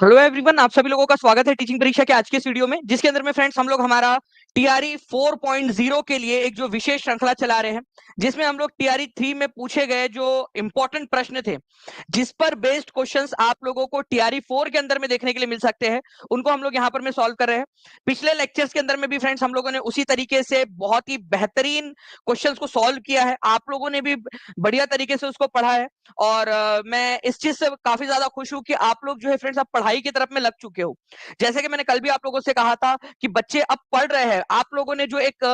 Hello everyone, आप सभी लोगों का स्वागत है टीचिंग परीक्षा के आज के इस वीडियो में, जिसके अंदर में फ्रेंड्स हम लोग हमारा टीआरई 4.0 के लिए एक जो विशेष श्रृंखला चला रहे हैं, जिसमें हम लोग टीआरई 3 में पूछे गए जो इंपॉर्टेंट प्रश्न थे, जिस पर बेस्ड क्वेश्चंस आप लोगों को टीआरई 4 के अंदर में देखने के लिए मिल सकते हैं, उनको हम लोग यहाँ पर में सॉल्व कर रहे हैं। पिछले लेक्चर्स के अंदर में भी फ्रेंड्स हम लोगों ने उसी तरीके से बहुत ही बेहतरीन क्वेश्चंस को सॉल्व किया है। आप लोगों ने भी बढ़िया तरीके से उसको पढ़ा है और मैं इस चीज से काफी ज्यादा खुश हूं कि आप लोग जो है फ्रेंड्स अब पढ़ाई की तरफ में लग चुके हो। जैसे कि मैंने कल भी आप लोगों से कहा था कि बच्चे अब पढ़ रहे हैं। आप लोगों ने जो एक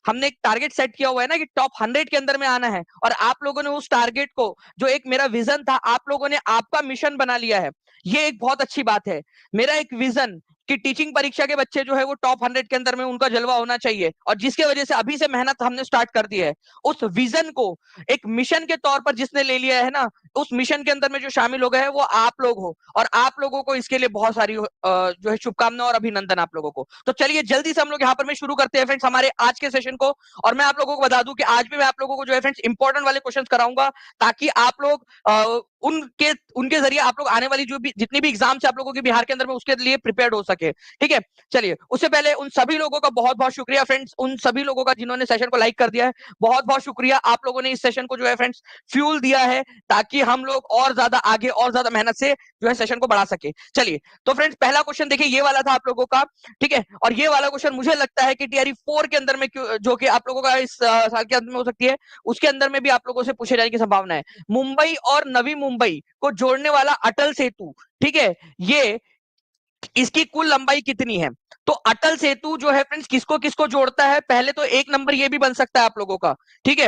हमने एक टारगेट सेट किया हुआ है ना कि टॉप 100 के अंदर में आना है, और आप लोगों ने उस टारगेट को, जो एक मेरा विजन था, आप लोगों ने आपका मिशन बना लिया है। ये एक बहुत अच्छी बात है। मेरा एक विजन कि टीचिंग परीक्षा के बच्चे जो है वो टॉप 100 के अंदर में उनका जलवा होना चाहिए, और जिसके वजह से अभी से मेहनत हमने स्टार्ट कर दी है। उस विजन को एक मिशन के तौर पर जिसने ले लिया है ना, उस मिशन के अंदर में जो शामिल हो गए हैं वो आप लोग हो, और आप लोगों को इसके लिए बहुत सारी जो है शुभकामनाएं और अभिनंदन आप लोगों को। तो चलिए जल्दी से हम लोग यहाँ पर में शुरू करते हैं फ्रेंड्स हमारे आज के सेशन को। और मैं आप लोगों को बता दूं कि आज भी मैं आप लोगों को जो है फ्रेंड्स इंपॉर्टेंट वाले क्वेश्चंस कराऊंगा, ताकि आप लोग उनके उनके जरिए आप लोग आने वाली जो भी जितनी भी एग्जाम है आप लोगों के बिहार के अंदर में, उसके लिए प्रिपेयर्ड हो सके। ठीक है, चलिए उससे पहले उन सभी लोगों का बहुत बहुत शुक्रिया फ्रेंड्स, उन सभी लोगों का जिन्होंने सेशन को लाइक कर दिया है। बहुत बहुत शुक्रिया, आप लोगों ने इस सेशन को जो है फ्रेंड्स फ्यूल दिया है, ताकि हम लोग और ज्यादा आगे और ज्यादा मेहनत से जो है सेशन को बढ़ा सके। चलिए तो फ्रेंड्स पहला क्वेश्चन देखिए, ये वाला था आप लोगों का। ठीक है, और ये वाला क्वेश्चन मुझे लगता है कि टीआरई 4 के अंदर में जो कि आप लोगों का इस साल के अंत में हो सकती है, उसके अंदर में भी आप लोगों से पूछे जाने की संभावना है। मुंबई और नवी मुंबई को जोड़ने वाला अटल सेतु, ठीक है, ये इसकी कुल लंबाई कितनी है? तो अटल सेतु जो है फ्रेंड्स किसको किसको जोड़ता है, पहले तो एक नंबर ये भी बन सकता है आप लोगों का। ठीक है,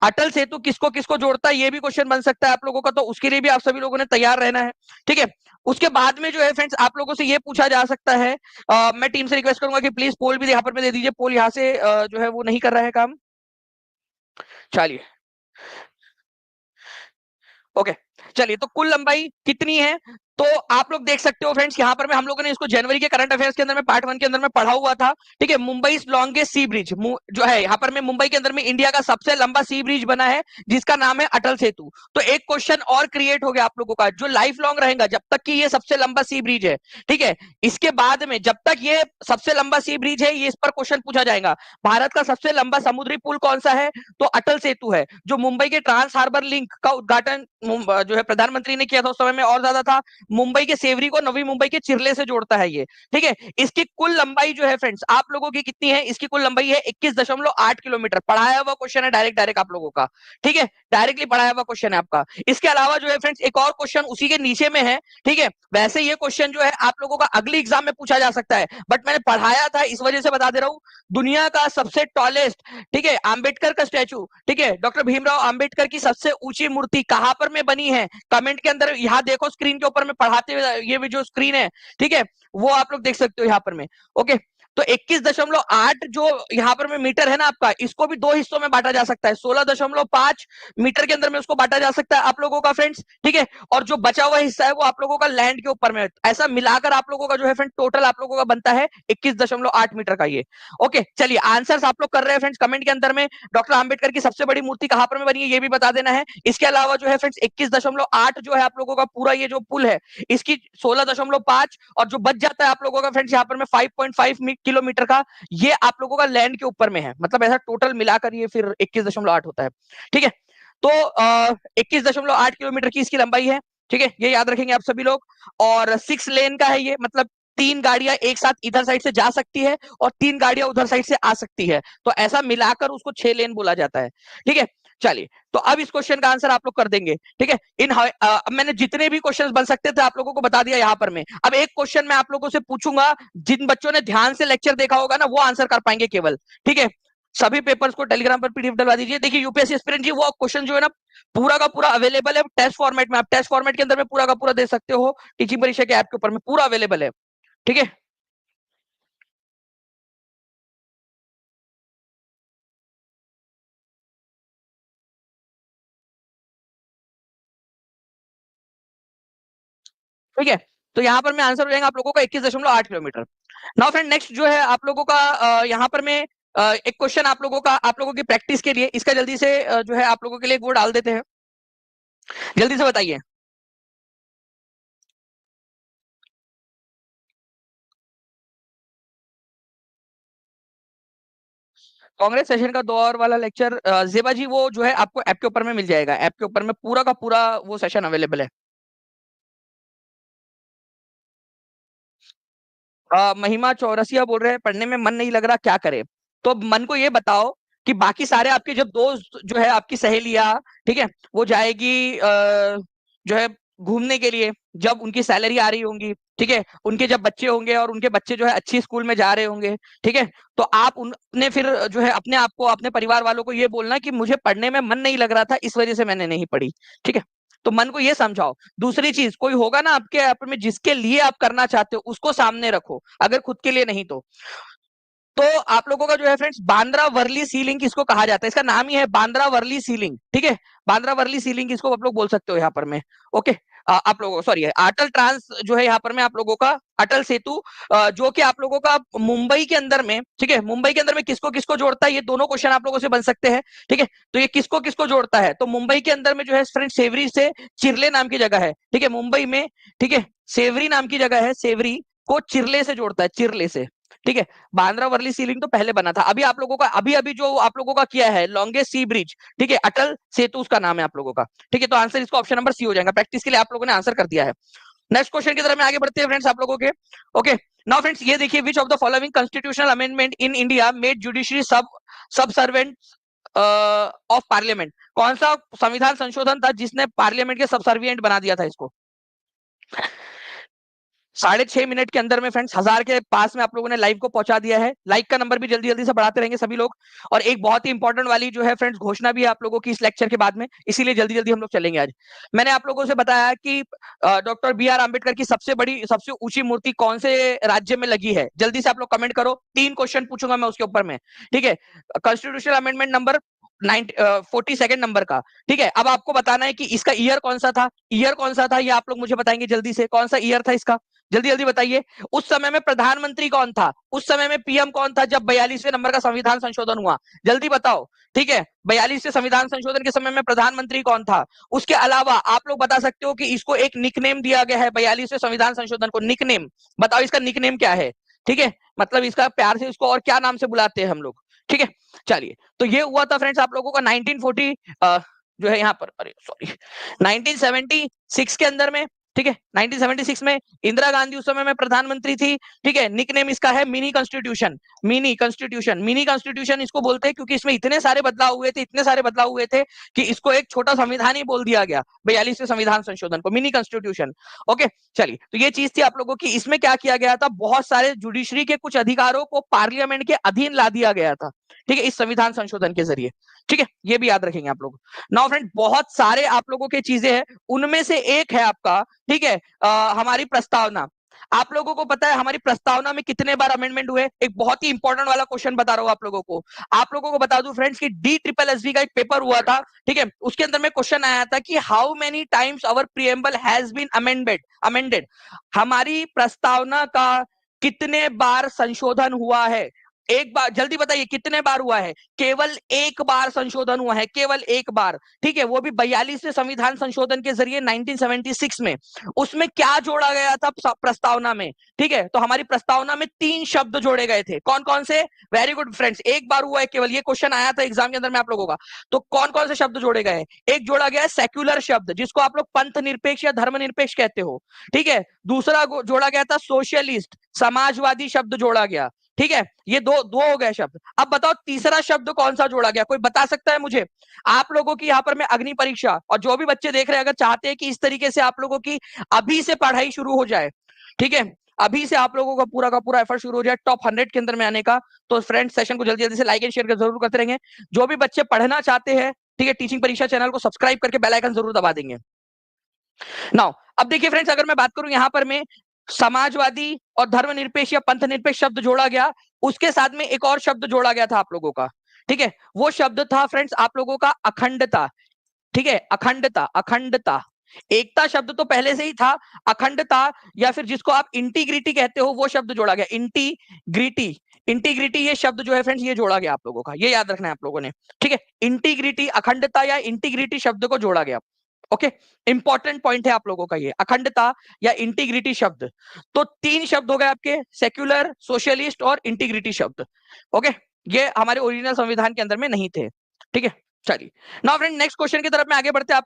अटल सेतु किसको किसको जोड़ता है, ये भी क्वेश्चन बन सकता है आप लोगों का, तो उसके लिए भी आप सभी लोगों ने तैयार रहना है। ठीक है, उसके बाद में जो है फ्रेंड्स आप लोगों से ये पूछा जा सकता है, मैं टीम से रिक्वेस्ट करूंगा कि प्लीज पोल भी यहाँ पर दे दीजिए। पोल यहाँ से जो है वो नहीं कर रहा है काम। चलिए ओके, चलिए तो कुल लंबाई कितनी है? तो आप लोग देख सकते हो फ्रेंड्स, यहाँ पर में हम लोगों ने इसको जनवरी के करंट अफेयर्स के अंदर में पार्ट 1 के अंदर में पढ़ा हुआ था। ठीक है, मुंबई लॉन्गेस्ट सी ब्रिज जो है यहाँ पर में मुंबई के अंदर में इंडिया का सबसे लंबा सी ब्रिज बना है, जिसका नाम है अटल सेतु। तो एक क्वेश्चन और क्रिएट हो गया आप लोगों का, जो लाइफ लॉन्ग रहेगा जब तक कि ये सबसे लंबा सी ब्रिज है। ठीक है, इसके बाद में जब तक ये सबसे लंबा सी ब्रिज है, ये इस पर क्वेश्चन पूछा जाएगा, भारत का सबसे लंबा समुद्री पुल कौन सा है? तो अटल सेतु है, जो मुंबई के ट्रांस हार्बर लिंक का उद्घाटन जो है प्रधानमंत्री ने किया था, उस समय में और ज्यादा था। मुंबई के सेवरी को नवी मुंबई के चिरले से जोड़ता है ये। ठीक है, इसकी कुल लंबाई जो है फ्रेंड्स आप लोगों की कितनी है? इसकी कुल लंबाई है 21.8 किलोमीटर। पढ़ाया हुआ क्वेश्चन है, डायरेक्ट डायरेक्ट आप लोगों का। ठीक है, डायरेक्टली पढ़ाया हुआ क्वेश्चन है आपका। इसके अलावा जो है फ्रेंड्स एक और क्वेश्चन उसी के नीचे में है। ठीक है, वैसे ये क्वेश्चन जो है आप लोगों का अगली एग्जाम में पूछा जा सकता है, बट मैंने पढ़ाया था इस वजह से बता दे रहा हूं। दुनिया का सबसे टॉलेस्ट, ठीक है, आंबेडकर का स्टैचू, ठीक है, डॉक्टर भीमराव आंबेडकर की सबसे ऊंची मूर्ति कहां पर में बनी है? कमेंट के अंदर यहाँ देखो, स्क्रीन के ऊपर में पढ़ाते हुए ये भी जो स्क्रीन है, ठीक है, वो आप लोग देख सकते हो यहाँ पर में। ओके, तो 21.8 जो यहाँ पर में मीटर है ना आपका, इसको भी दो हिस्सों में बांटा जा सकता है। 16.5 मीटर के अंदर में उसको बांटा जा सकता है आप लोगों का फ्रेंड्स। ठीक है, और जो बचा हुआ हिस्सा है वो आप लोगों का लैंड के ऊपर में, ऐसा मिलाकर आप लोगों का जो है फ्रेंड टोटल आप लोगों का बनता है 21.8 मीटर का ये। ओके, चलिए आंसर्स आप लोग कर रहे हैं फ्रेंड्स कमेंट के अंदर में। डॉक्टर आंबेडकर की सबसे बड़ी मूर्ति कहां पर में बनी है ये भी बता देना है। इसके अलावा जो है फ्रेंड्स 21.8 जो है आप लोगों का पूरा ये जो पुल है, इसकी 16.5, और जो बच जाता है आप लोगों का फ्रेंड्स यहाँ पर में 5.5 किलोमीटर का, ये आप लोगों का लैंड के ऊपर में है। मतलब ऐसा टोटल मिलाकर ये फिर 21.8 होता है। ठीक है, तो 21.8 किलोमीटर की इसकी लंबाई है। ठीक है, ये याद रखेंगे आप सभी लोग। और 6 लेन का है ये, मतलब 3 गाड़ियां एक साथ इधर साइड से जा सकती है और 3 गाड़ियां उधर साइड से आ सकती है, तो ऐसा मिलाकर उसको 6 लेन बोला जाता है। ठीक है, चलिए तो अब इस क्वेश्चन का आंसर आप लोग कर देंगे। ठीक है, मैंने जितने भी क्वेश्चंस बन सकते थे आप लोगों को बता दिया यहाँ पर मैं। अब एक क्वेश्चन मैं आप लोगों से पूछूंगा, जिन बच्चों ने ध्यान से लेक्चर देखा होगा ना, वो आंसर कर पाएंगे केवल। ठीक है, सभी पेपर्स को टेलीग्राम पर पीडीएफ डलवा दीजिए। देखिए यूपीएससी एस्पिरेंट जी, वो क्वेश्चन जो है ना पूरा का पूरा अवेलेबल है टेस्ट फॉर्मेट में। आप टेस्ट फॉर्मेट के अंदर में पूरा का पूरा दे सकते हो, टीचिंग परीक्षा के ऐप के ऊपर में पूरा अवेलेबल है। ठीक है, ठीक है, तो यहाँ पर में आंसर हो जाएगा आप लोगों का 21.8 किलोमीटर। नाउ फ्रेंड नेक्स्ट जो है आप लोगों का यहाँ पर में एक क्वेश्चन आप लोगों का, आप लोगों की प्रैक्टिस के लिए इसका जल्दी से जो है आप लोगों के लिए एक वो डाल देते हैं। जल्दी से बताइए। कांग्रेस सेशन का 2 आवर वाला लेक्चर जेबा जी वो जो है आपको ऐप के ऊपर में मिल जाएगा, ऐप के ऊपर में पूरा का पूरा वो सेशन अवेलेबल है। महिमा चौरसिया बोल रहे हैं पढ़ने में मन नहीं लग रहा क्या करे। तो मन को ये बताओ कि बाकी सारे आपके जब दोस्त जो है आपकी सहेलियां, ठीक है, वो जाएगी जो है घूमने के लिए, जब उनकी सैलरी आ रही होंगी, ठीक है, उनके जब बच्चे होंगे और उनके बच्चे जो है अच्छी स्कूल में जा रहे होंगे, ठीक है, तो आप उनने फिर जो है अपने आप को अपने परिवार वालों को ये बोलना कि मुझे पढ़ने में मन नहीं लग रहा था इस वजह से मैंने नहीं पढ़ी, ठीक है। तो मन को ये समझाओ। दूसरी चीज, कोई होगा ना आपके आप में जिसके लिए आप करना चाहते हो उसको सामने रखो, अगर खुद के लिए नहीं तो आप लोगों का जो है फ्रेंड्स बांद्रा वर्ली सीलिंग किसको कहा जाता है, इसका नाम ही है बांद्रा वर्ली सीलिंग, ठीक है। बांद्रा वर्ली सीलिंग किसको आप लोग बोल सकते हो यहाँ पर में, ओके। आप लोगों सॉरी अटल ट्रांस जो है यहाँ पर में आप लोगों का अटल सेतु, जो कि आप लोगों का मुंबई के अंदर में, ठीक है, मुंबई के अंदर में किसको किसको जोड़ता है, ये दोनों क्वेश्चन आप लोगों से बन सकते हैं, ठीक है। तो ये किसको किसको जोड़ता है, तो मुंबई के अंदर में जो है फ्रेंड्स सेवरी से चिरले नाम की जगह है, ठीक है, मुंबई में, ठीक है, सेवरी नाम की जगह है, सेवरी को चिरले से जोड़ता है, चिरले से, ठीक है। बांद्रा वर्ली सीलिंग तो पहले बना था, अभी आप लोगों का अभी अभी जो आप लोगों का किया है लॉन्गेस्ट सी ब्रिज, ठीक है, अटल सेतु उसका नाम है आप लोगों का, ठीक है। तो आंसर इसका ऑप्शन नंबर सी हो जाएगा, प्रैक्टिस के लिए आप लोगों ने आंसर कर दिया है। नेक्स्ट क्वेश्चन की तरफ में आगे बढ़ते हैं फ्रेंड्स आप लोगों के, ओके। नाउ फ्रेंड्स ये देखिए, which of the following constitutional amendment in India made judiciary सब सर्वेंट ऑफ पार्लियामेंट, कौन सा संविधान संशोधन था जिसने पार्लियामेंट के सब सर्विएंट बना दिया था इसको। 6.5 मिनट के अंदर में फ्रेंड्स 1000 के पास में आप लोगों ने लाइव को पहुंचा दिया है, लाइक का नंबर भी जल्दी जल्दी से बढ़ाते रहेंगे सभी लोग। और एक बहुत ही इंपॉर्टेंट वाली जो है फ्रेंड्स घोषणा भी है आप लोगों की इस लेक्चर के बाद में, इसीलिए जल्दी जल्दी हम लोग चलेंगे आज। मैंने आप लोगों से बताया कि डॉक्टर बी आर अम्बेडकर की सबसे बड़ी सबसे ऊंची मूर्ति कौन से राज्य में लगी है, जल्दी से आप लोग कमेंट करो, 3 क्वेश्चन पूछूंगा मैं उसके ऊपर में, ठीक है। कॉन्स्टिट्यूशनल अमेंडमेंट नंबर 42 नंबर का, ठीक है। अब आपको बताना है कि इसका ईयर कौन सा था, ईयर कौन सा था ये आप लोग मुझे बताएंगे जल्दी से, कौन सा ईयर था इसका, जल्दी जल्दी बताइए। उस समय में प्रधानमंत्री कौन था, उस समय में पीएम कौन था जब 42वें नंबर का संविधान संशोधन हुआ, जल्दी बताओ, ठीक है। 42वें संविधान संशोधन के समय में प्रधानमंत्री कौन था। उसके अलावा आप लोग बता सकते हो कि इसको एक निकनेम दिया गया है 42वें संविधान संशोधन को, निकनेम बताओ इसका निकनेम क्या है, ठीक है, मतलब इसका प्यार से इसको और क्या नाम से बुलाते हैं हम लोग, ठीक है। चलिए, तो ये हुआ था फ्रेंड्स आप लोगों का 1940 जो है यहाँ पर, अरे सॉरी 1976 के अंदर में, ठीक है। 1976 में इंदिरा गांधी उस समय में प्रधानमंत्री थी, ठीक है। निकनेम इसका है mini constitution, mini constitution, mini constitution इसको बोलते हैं क्योंकि इसमें इतने सारे बदलाव हुए थे, इतने सारे बदलाव हुए थे कि इसको एक छोटा संविधान ही बोल दिया गया, 42वें संविधान संशोधन को मिनी कॉन्स्टिट्यूशन, ओके। चलिए, तो ये चीज थी आप लोगों की, इसमें क्या किया गया था, बहुत सारे जुडिशरी के कुछ अधिकारों को पार्लियामेंट के अधीन ला दिया गया था, ठीक है, इस संविधान संशोधन के जरिए, ठीक है, ये भी याद रखेंगे आप लोग। नाउ फ्रेंड बहुत सारे आप लोगों के चीजें हैं, उनमें से एक है आपका, ठीक है, हमारी प्रस्तावना। आप लोगों को पता है हमारी प्रस्तावना में कितने बार अमेंडमेंट हुए, एक बहुत ही इंपॉर्टेंट वाला क्वेश्चन बता रहा हूं आप लोगों को। आप लोगों को बता दूं फ्रेंड्स कि DSSB का एक पेपर हुआ था, ठीक है, उसके अंदर में क्वेश्चन आया था कि how many times our preamble has been amended, हमारी प्रस्तावना का कितने बार संशोधन हुआ है। एक बार, जल्दी बताइए कितने बार हुआ है, केवल एक बार संशोधन हुआ है, केवल एक बार, ठीक है, वो भी 42वें संविधान संशोधन के जरिए 1976 में। उसमें क्या जोड़ा गया था प्रस्तावना में, ठीक है, तो हमारी प्रस्तावना में 3 शब्द जोड़े गए थे, कौन कौन से, वेरी गुड फ्रेंड्स, एक बार हुआ है केवल, ये क्वेश्चन आया था एग्जाम के अंदर में आप लोगों का। तो कौन कौन से शब्द जोड़े गए, एक जोड़ा गया सेक्युलर शब्द जिसको आप लोग पंथ निरपेक्ष या धर्मनिरपेक्ष कहते हो, ठीक है। दूसरा जोड़ा गया था सोशलिस्ट, समाजवादी शब्द जोड़ा गया, ठीक है, ये दो दो हो गए शब्द। अब बताओ तीसरा शब्द कौन सा जोड़ा गया, कोई बता सकता है मुझे। आप लोगों की यहाँ पर मैं अग्नि परीक्षा, और जो भी बच्चे देख रहे हैं अगर चाहते हैं कि इस तरीके से आप लोगों की अभी से पढ़ाई शुरू हो जाए, ठीक है, अभी से आप लोगों का पूरा एफर्ट शुरू हो जाए टॉप 100 के अंदर में आने का, तो फ्रेंड सेशन को जल्दी जल्दी से लाइक एंड शेयर जरूर करते रहेंगे। जो भी बच्चे पढ़ना चाहते हैं, ठीक है, टीचिंग परीक्षा चैनल को सब्सक्राइब करके बेल आइकन जरूर दबा देंगे। नाउ अब देखिए फ्रेंड्स, अगर मैं बात करूं यहां पर में समाजवादी और धर्मनिरपेक्ष या पंथ निरपेक्ष शब्द जोड़ा गया, उसके साथ में एक और शब्द जोड़ा गया था आप लोगों का, ठीक है, वो शब्द था फ्रेंड्स आप लोगों का अखंडता, ठीक है, अखंडता, अखंडता। एकता शब्द तो पहले से ही था, अखंडता या फिर जिसको आप इंटीग्रिटी कहते हो वो शब्द जोड़ा गया, इंटीग्रिटी, इंटीग्रिटी ये शब्द जो है फ्रेंड्स ये जोड़ा गया आप लोगों का, ये याद रखना है आप लोगों ने, ठीक है, इंटीग्रिटी, अखंडता या इंटीग्रिटी शब्द को जोड़ा गया, ओके। इंपॉर्टेंट पॉइंट है आप लोगों का ये अखंडता या इंटीग्रिटी शब्द। तो 3 शब्द हो गए आपके, सेक्युलर, सोशलिस्ट और इंटीग्रिटी शब्द, ओके। ये हमारे ओरिजिनल संविधान के अंदर में नहीं थे। ठीक है, चलिए नाउ फ्रेंड नेक्स्ट क्वेश्चन की तरफ में आगे बढ़ते हैं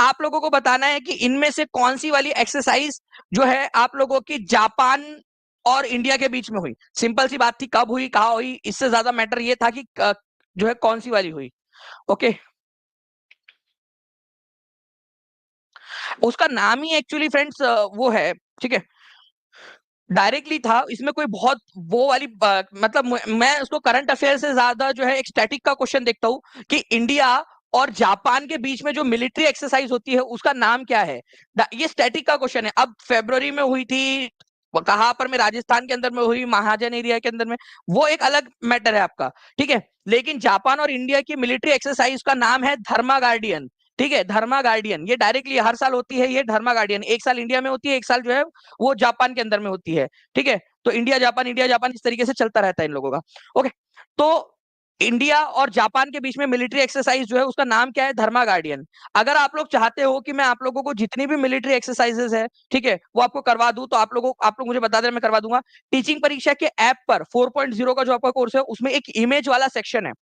आप लोगों को बताना है कि इनमें से कौन सी वाली एक्सरसाइज जो है आप लोगों की जापान और इंडिया के बीच में हुई। सिंपल सी बात थी, कब हुई, कहाँ हुई, इससे ज्यादा मैटर ये था कि जो है कौन सी वाली हुई। ओके, उसका नाम ही एक्चुअली फ्रेंड्स वो है, ठीक है, डायरेक्टली था, इसमें कोई बहुत वो वाली मतलब मैं उसको करंट अफेयर से ज्यादा जो है एक स्टैटिक का क्वेश्चन देखता हूं कि इंडिया और जापान के बीच में जो मिलिट्री एक्सरसाइज होती है उसका नाम क्या है। ये स्टैटिक का क्वेश्चन है। अब फरवरी में हुई थी, कहां पर में, राजस्थान के अंदर में हुई, महाजन एरिया के अंदर में, वो एक अलग मैटर है आपका, ठीक है। लेकिन जापान और इंडिया की मिलिट्री एक्सरसाइज का नाम है धर्मा गार्डियन। ठीक है, धर्मा गार्डियन, ये डायरेक्टली हर साल होती है, ये धर्मा गार्डियन एक साल इंडिया में होती है, एक साल जो है वो जापान के अंदर में होती है। ठीक है, तो इंडिया जापान इस तरीके से चलता रहता है इन लोगों का। ओके, तो इंडिया और जापान के बीच में मिलिट्री एक्सरसाइज जो है उसका नाम क्या है, धर्मा गार्डियन। अगर आप लोग चाहते हो कि मैं आप लोगों को जितनी भी मिलिट्री एक्सरसाइजेस है, ठीक है, वो आपको करवा दूं, तो आप लोग मुझे बता दें, मैं करवा दूंगा। टीचिंग परीक्षा के ऐप पर 4.0 का जो आपका कोर्स है उसमें एक इमेज वाला सेक्शन है,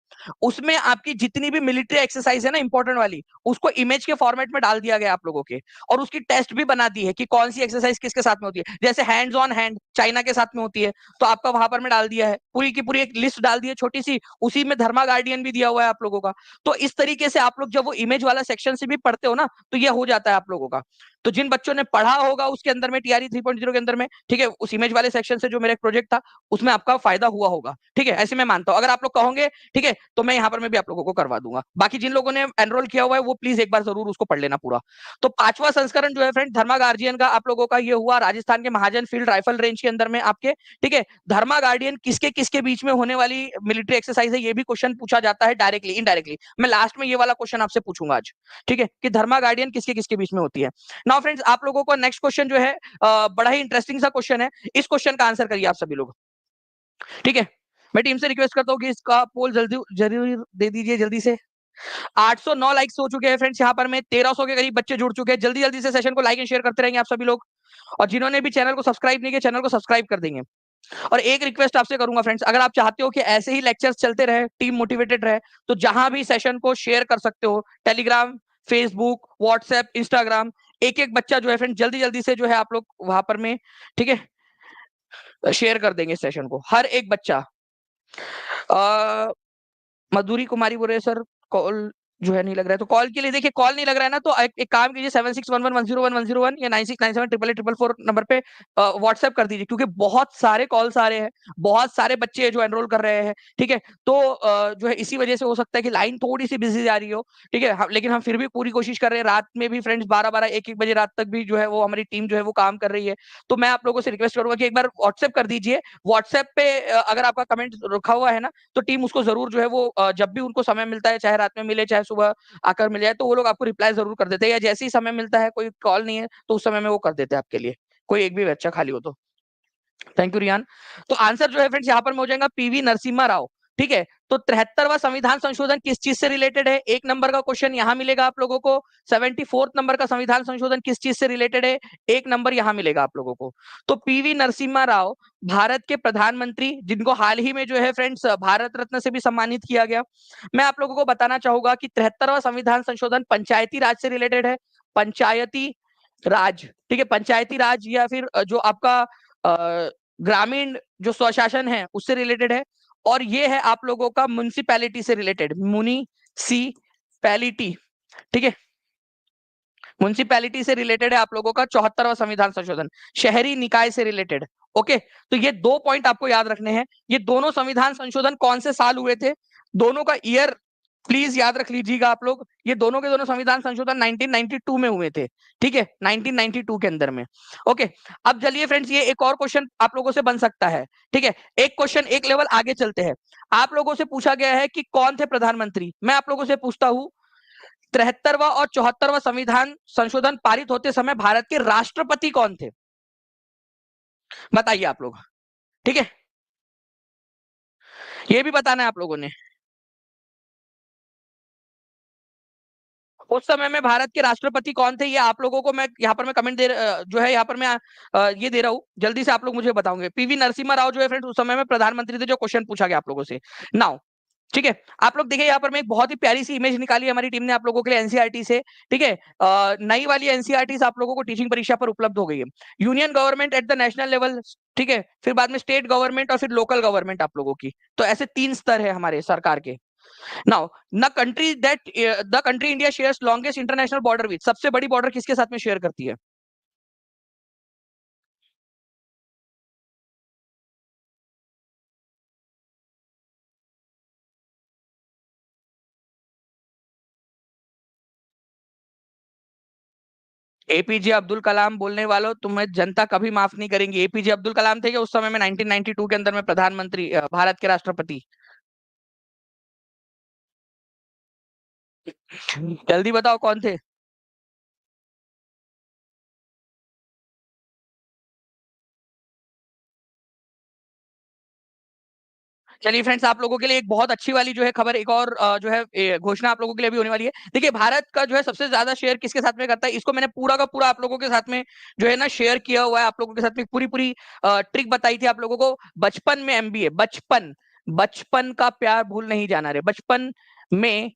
उसमें आपकी जितनी भी मिलिट्री एक्सरसाइज है ना इंपॉर्टेंट वाली, उसको इमेज के फॉर्मेट में डाल दिया गया आप लोगों के, और उसकी टेस्ट भी बना दी है कि कौन सी एक्सरसाइज किसके साथ में होती है। जैसे हैंड्स ऑन हैंड चाइना के साथ में होती है, तो आपका वहां पर में डाल दिया है, पूरी की पूरी एक लिस्ट डाल दी है छोटी सी, उसी में धर्मा गार्डियन भी दिया हुआ है आप लोगों का। तो इस तरीके से आप लोग जब वो इमेज वाला सेक्शन से भी पढ़ते हो ना, तो ये हो जाता है आप लोगों का। तो जिन बच्चों ने पढ़ा होगा उसके अंदर में टीआरई 3.0 के अंदर में, ठीक है, उस इमेज वाले सेक्शन से जो मेरा एक प्रोजेक्ट था उसमें आपका फायदा हुआ होगा। ठीक है, ऐसे मैं मानता हूं। अगर आप लोग कहोगे ठीक है, तो मैं यहाँ पर मैं भी आप लोगों को करवा दूंगा। बाकी जिन लोगों ने एनरोल किया हुआ है वो प्लीज एक बार जरूर उसको पढ़ लेना पूरा। तो पांचवा संस्करण जो है फ्रेंड धर्मा गार्जियन का आप लोगों का ये हुआ राजस्थान के महाजन फील्ड राइफल रेंज के अंदर में आपके। ठीक है, धर्मा गार्डियन किसके किसके बीच में होने वाली मिलिट्री एक्सरसाइज है, ये भी क्वेश्चन पूछा जाता है डायरेक्टली इनडायरेक्टली। मैं लास्ट में ये वाला क्वेश्चन आपसे पूछूंगा आज, ठीक है, कि धर्मा गार्डियन किसके किसके बीच में होती है। नाउ फ्रेंड्स आप लोगों को नेक्स्ट क्वेश्चन जो है बड़ा ही इंटरेस्टिंग सा क्वेश्चन है। इस क्वेश्चन का आंसर करिए आप सभी लोग। ठीक है, मैं टीम से रिक्वेस्ट करता हूँ कि इसका पोल जल्दी जरूर दे दीजिए जल्दी से। 809 लाइक्स हो चुके हैं फ्रेंड्स, यहाँ पर में 1300 के करीब बच्चे जुड़ चुके हैं। जल्दी जल्दी से सेशन को लाइक एंड शेयर करते रहेंगे आप सभी लोग, और जिन्होंने भी चैनल को सब्सक्राइब नहीं किया चैनल को सब्सक्राइब कर देंगे। और एक रिक्वेस्ट आपसे करूंगा फ्रेंड्स, अगर आप चाहते हो कि ऐसे ही लेक्चर्स चलते रहे, टीम मोटिवेटेड रहे, तो जहां भी सेशन को शेयर कर सकते हो, टेलीग्राम, फेसबुक, व्हाट्सएप, इंस्टाग्राम, एक एक बच्चा जो है फ्रेंड जल्दी जल्दी से जो है आप लोग वहां पर में, ठीक है, शेयर कर देंगे सेशन को, हर एक बच्चा। मधुरी कुमारी बोल रहे हैं सर कॉल जो है नहीं लग रहा है, तो कॉल के लिए देखिए, कॉल नहीं लग रहा है ना, तो एक काम कीजिए 7611101101 या 96978844 नंबर पे व्हाट्सएप कर दीजिए, क्योंकि बहुत सारे कॉल्स आ रहे हैं, बहुत सारे बच्चे जो एनरोल कर रहे हैं। ठीक है, तो जो है इसी वजह से हो सकता है कि लाइन थोड़ी सी बिजी जा रही हो। ठीक है, लेकिन हम फिर भी पूरी कोशिश कर रहे हैं, रात में भी फ्रेंड्स 12-12 1-1 बजे रात तक भी जो है वो हमारी टीम जो है वो काम कर रही है। तो मैं आप लोगों से रिक्वेस्ट करूंगा कि एक बार व्हाट्सएप कर दीजिए। व्हाट्सएप पे अगर आपका कमेंट रखा हुआ है ना, तो टीम उसको जरूर जो है वो जब भी उनको समय मिलता है, चाहे रात में मिले चाहे सुबह आकर मिल जाए, तो वो लोग आपको रिप्लाई जरूर कर देते हैं, या जैसे ही समय मिलता है, कोई कॉल नहीं है तो उस समय में वो कर देते हैं आपके लिए, कोई एक भी बच्चा खाली हो तो। Thank you Riyan. तो आंसर जो है फ्रेंड्स यहाँ पर में हो जाएगा पीवी नरसिम्हा राव। ठीक है, तो 73वां संविधान संशोधन किस चीज से रिलेटेड है, एक नंबर का क्वेश्चन यहां मिलेगा आप लोगों को। 74th नंबर का संविधान संशोधन किस चीज से रिलेटेड है, एक नंबर यहां मिलेगा आप लोगों को। तो पीवी नरसिम्हा राव भारत के प्रधानमंत्री, जिनको हाल ही में जो है फ्रेंड्स भारत रत्न से भी सम्मानित किया गया। मैं आप लोगों को बताना चाहूंगा कि 73वां संविधान संशोधन पंचायती राज से रिलेटेड है। पंचायती राज, ठीक है, पंचायती राज या फिर जो आपका ग्रामीण जो स्वशासन है उससे रिलेटेड है। और ये है आप लोगों का म्युनिसिपैलिटी से रिलेटेड, मुनिसिपैलिटी। ठीक है, म्युनिसिपैलिटी से रिलेटेड है आप लोगों का 74वां संविधान संशोधन, शहरी निकाय से रिलेटेड। ओके, तो ये दो पॉइंट आपको याद रखने हैं। ये दोनों संविधान संशोधन कौन से साल हुए थे, दोनों का ईयर प्लीज याद रख लीजिएगा आप लोग। ये दोनों के दोनों संविधान संशोधन 1992 में हुए थे। ठीक है, 1992 के अंदर में। ओके, अब चलिए फ्रेंड्स, ये एक और क्वेश्चन आप लोगों से बन सकता है। ठीक है, एक क्वेश्चन एक लेवल आगे चलते हैं। आप लोगों से पूछा गया है कि कौन थे प्रधानमंत्री। मैं आप लोगों से पूछता हूं, 73वां और 74वां संविधान संशोधन पारित होते समय भारत के राष्ट्रपति कौन थे, बताइए आप लोग। ठीक है, ये भी बताना है आप लोगों ने। उस समय में भारत के राष्ट्रपति कौन थे, ये आप लोगों को मैं यहाँ पर मैं कमेंट जो है यहाँ पर मैं ये दे रहा हूँ, जल्दी से आप लोग मुझे बताओगे। पीवी नरसिम्हा राव जो है फ्रेंड्स उस समय में प्रधानमंत्री थे, जो क्वेश्चन पूछा गया आप लोगों से। नाउ ठीक है, आप लोग देखिए यहाँ पर मैं एक बहुत ही प्यारी सी इमेज निकाली हमारी टीम ने आप लोगों के लिए एनसीईआरटी से। ठीक है, नई वाली एनसीईआरटी आप लोगों को टीचिंग परीक्षा पर उपलब्ध हो गई है। Union government at the national level, ठीक है, फिर बाद में स्टेट गवर्नमेंट और फिर लोकल गवर्नमेंट आप लोगों की। तो ऐसे 3 स्तर है हमारे सरकार के। Now the country that the country India shares longest international border with, सबसे बड़ी बॉर्डर किसके साथ में शेयर करती है? एपीजे अब्दुल कलाम बोलने वालों, तुम्हें जनता कभी माफ नहीं करेंगी। एपीजे अब्दुल कलाम थे कि उस समय में 1992 के अंदर में प्रधानमंत्री, भारत के राष्ट्रपति। जल्दी बताओ कौन थे? चलिए फ्रेंड्स, आप लोगों के लिए एक बहुत अच्छी वाली जो है खबर, एक और जो है घोषणा आप लोगों के लिए अभी होने वाली है। देखिए, भारत का जो है सबसे ज्यादा शेयर किसके साथ में करता है, इसको मैंने पूरा का पूरा आप लोगों के साथ में जो है ना शेयर किया हुआ है। आप लोगों के साथ में पूरी पूरी ट्रिक बताई थी आप लोगों को बचपन में। एमबीए, बचपन, बचपन का प्यार भूल नहीं जाना रे, बचपन में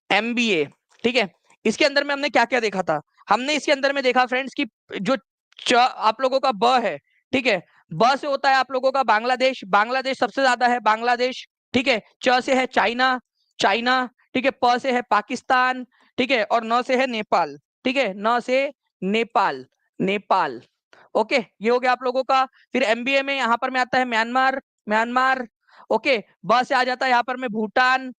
एमबीए। ठीक है, इसके अंदर में हमने क्या क्या देखा था? हमने इसके अंदर में देखा फ्रेंड्स कि जो आप लोगों का ब है, ठीक है, ब से होता है आप लोगों का बांग्लादेश, बांग्लादेश सबसे ज्यादा है, बांग्लादेश। ठीक है, च से है चाइना, चाइना। ठीक है, प से है पाकिस्तान। ठीक है, और न से है नेपाल। ठीक है, न से नेपाल, नेपाल। ओके, ये हो गया आप लोगों का। फिर एमबीए में यहाँ पर में आता है म्यांमार, म्यांमार। ओके, ब से आ जाता है यहाँ पर में भूटान।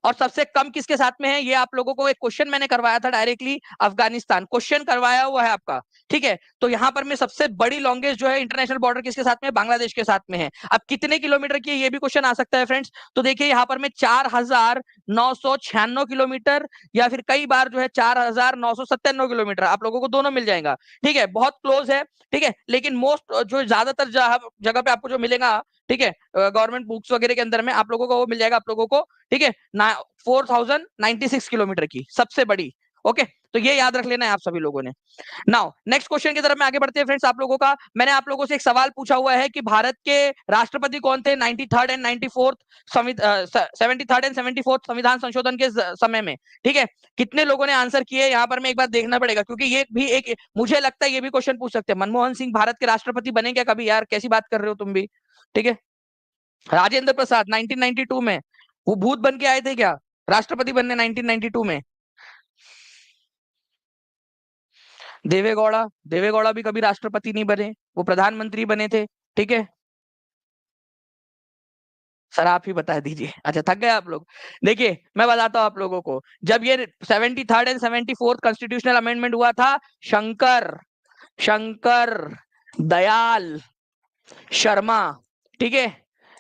और सबसे कम किसके साथ में है, ये आप लोगों को एक क्वेश्चन मैंने करवाया था डायरेक्टली, अफगानिस्तान, क्वेश्चन करवाया हुआ है आपका। ठीक है, तो यहाँ पर में सबसे बड़ी लॉन्गेस्ट जो है इंटरनेशनल बॉर्डर किसके साथ में है, बांग्लादेश के साथ में है। अब कितने किलोमीटर की है, ये भी क्वेश्चन आ सकता है फ्रेंड्स। तो देखिए यहाँ पर में 4996 किलोमीटर, या फिर कई बार जो है 4997 किलोमीटर, आप लोगों को दोनों मिल जाएगा। ठीक है, बहुत क्लोज है। ठीक है, लेकिन मोस्ट जो ज्यादातर जगह पे आपको जो मिलेगा, ठीक है, गवर्नमेंट बुक्स वगैरह के अंदर में आप लोगों को वो मिल जाएगा आप लोगों को। ठीक है, 4096 किलोमीटर की सबसे बड़ी। ओके, तो ये याद रख लेना है आप सभी लोगों ने। नाउ नेक्स्ट क्वेश्चन की तरफ में आगे बढ़ते हैं फ्रेंड्स। आप लोगों का मैंने आप लोगों से एक सवाल पूछा हुआ है कि भारत के राष्ट्रपति कौन थे 93rd and 94th 73rd and 74th संविधान संशोधन के समय में। ठीक है, कितने लोगों ने आंसर किए यहाँ पर मैं एक बार देखना पड़ेगा, क्योंकि ये भी एक, मुझे लगता है ये भी क्वेश्चन पूछ सकते हैं, मनमोहन सिंह भारत के राष्ट्रपति बने क्या कभी? यार कैसी बात कर रहे हो तुम भी। ठीक है, राजेंद्र प्रसाद 1992 में वो भूत बन के आए थे क्या राष्ट्रपति बनने 1992 में? देवेगौड़ा, देवेगौड़ा भी कभी राष्ट्रपति नहीं बने, वो प्रधानमंत्री बने थे। ठीक है, सर आप ही बता दीजिए। अच्छा, थक गए आप लोग। देखिए मैं बताता हूं आप लोगों को, जब ये 73rd and 74th constitutional amendment हुआ था, शंकर, शंकर दयाल शर्मा, ठीक है,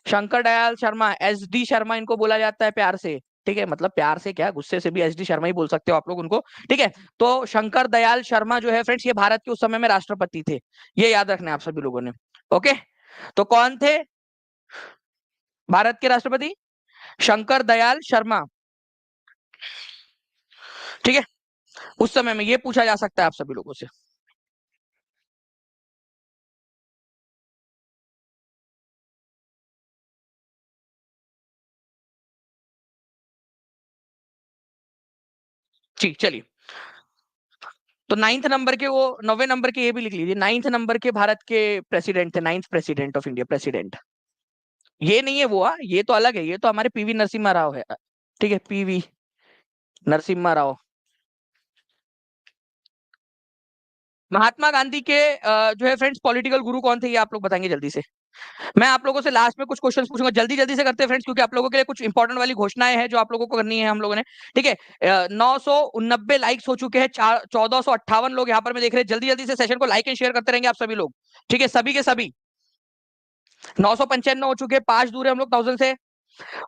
शंकर दयाल शर्मा, एस डी शर्मा इनको बोला जाता है प्यार से। ठीक है, मतलब प्यार से क्या, गुस्से से भी एस डी शर्मा ही बोल सकते हो आप लोग उनको। ठीक है, तो शंकर दयाल शर्मा जो है फ्रेंड्स, ये भारत के उस समय में राष्ट्रपति थे। ये याद रखना है आप सभी लोगों ने। ओके, तो कौन थे भारत के राष्ट्रपति? शंकर दयाल शर्मा। ठीक है, उस समय में ये पूछा जा सकता है आप सभी लोगों से। जी चलिए, तो 9th नंबर के, वो 9वें नंबर के ये भी लिख लीजिए, 9th नंबर के भारत के प्रेसिडेंट थे, 9th president of India, president. ये नहीं है वो, ये तो अलग है, ये तो हमारे पीवी नरसिम्हा राव है। ठीक है, पीवी नरसिम्हा राव। महात्मा गांधी के जो है फ्रेंड्स पॉलिटिकल गुरु कौन थे, ये आप लोग बताएंगे जल्दी से। मैं आप लोगों से लास्ट में कुछ क्वेश्चंस पूछूंगा, जल्दी जल्दी से करते हैं फ्रेंड्स, क्योंकि आप लोगों के लिए कुछ इंपॉर्टेंट वाली घोषणाएं हैं जो आप लोगों को करनी है हम लोगों ने। ठीक है, 989 लाइक्स हो चुके हैं, 1458 लोग यहाँ पर मैं देख रहे हैं। जल्दी जल्दी से सेशन को लाइक एंड शेयर करते रहेंगे आप सभी लोग। ठीक है, सभी के सभी। 995 हो चुके हैं, 5 दूर है हम लोग 1000 से।